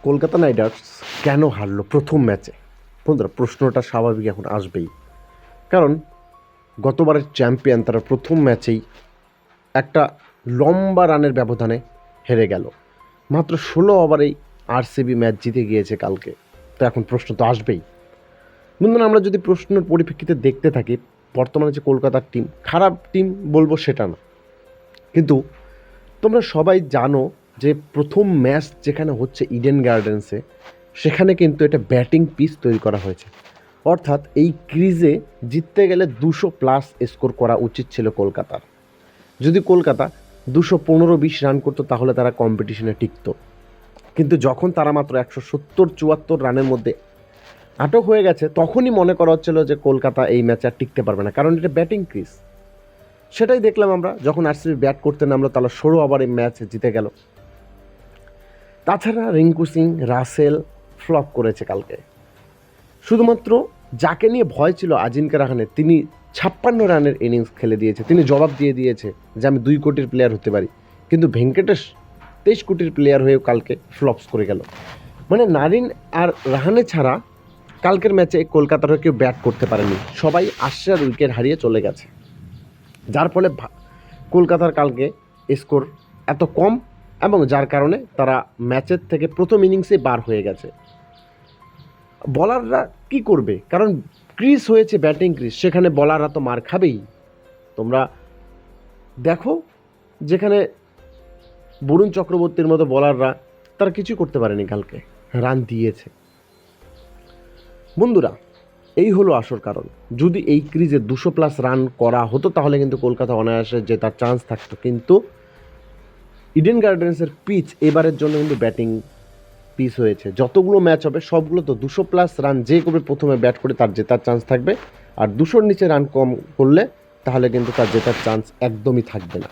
Kolkata night Riders কেন হারলো প্রথম ম্যাচে? বন্ধুরা, প্রশ্নটা স্বাভাবিক এখন আসবেই, কারণ গতবারের চ্যাম্পিয়ন তারা প্রথম ম্যাচেই একটা লম্বা রানের ব্যবধানে হেরে গেল। মাত্র 16 ওভারেই আরসিবি ম্যাচ জিতে গিয়েছে কালকে। তো এখন প্রশ্ন তো আসবেই। বন্ধুরা, আমরা যদি প্রশ্নের পরিপ্রেক্ষিতে দেখতে থাকি, বর্তমানে যে কলকাতার টিম খারাপ টিম বলবো সেটা না, কিন্তু তোমরা সবাই জানো যে প্রথম ম্যাচ যেখানে হচ্ছে ইডেন গার্ডেন্সে, সেখানে কিন্তু এটা ব্যাটিং পিচ তৈরি করা হয়েছে। অর্থাৎ এই ক্রিজে জিততে গেলে 200+ স্কোর করা উচিত ছিল কলকাতার। যদি কলকাতা 215-20 রান করতো তাহলে তারা কম্পিটিশনে টিকত, কিন্তু যখন তারা মাত্র 170-74 রানের মধ্যে আটক হয়ে গেছে, তখনই মনে করা হচ্ছিল যে কলকাতা এই ম্যাচে আর টিকতে পারবে না, কারণ এটা ব্যাটিং ক্রিজ। সেটাই দেখলাম আমরা, যখন আরসিবি ব্যাট করতে নামলো তাহলে 16 ওভারে ম্যাচ জিতে গেল। তাছাড়া রিঙ্কু সিং, রাসেল ফ্লপ করেছে কালকে। শুধুমাত্র যাকে নিয়ে ভয় ছিল আজিঙ্কা রাহানে, তিনি 56 রানের ইনিংস খেলে দিয়েছে। তিনি জবাব দিয়ে দিয়েছে যে আমি 2 কোটির প্লেয়ার হতে পারি, কিন্তু ভেঙ্কটেশ 23 কোটির প্লেয়ার হয়েও কালকে ফ্লপস করে গেল। মানে নারিন আর রাহানে ছাড়া কালকের ম্যাচে কলকাতার কেউ ব্যাট করতে পারেনি, সবাই আশ্রার উইকেট হারিয়ে চলে গেছে, যার ফলে কলকাতার কালকে স্কোর এত কম, এবং যার কারণে তারা ম্যাচের থেকে প্রথম ইনিংসে বার হয়ে গেছে। বলাররা কি করবে? কারণ ক্রিজ হয়েছে ব্যাটিং ক্রিজ, সেখানে বলাররা তো মার খাবেই। তোমরা দেখো, যেখানে বরুণ চক্রবর্তীর মতো বলাররা তারা কিছু করতে পারেনি, কালকে রান দিয়েছে। বন্ধুরা, এই হলো আসল কারণ। যদি এই ক্রিজে 200+ রান করা হতো তাহলে কিন্তু কলকাতা অনায়াসে জেতার চান্স থাকতো, কিন্তু ইডেন গার্ডেন্সের পিচ এবারের জন্য কিন্তু ব্যাটিং পিচ হয়েছে। যতগুলো ম্যাচ হবে সবগুলো তো 200+ রান যে করবে প্রথমে ব্যাট করে তার জেতার চান্স থাকবে, আর 200-র নিচে রান কম করলে তাহলে কিন্তু তার জেতার চান্স একদমই থাকবে না।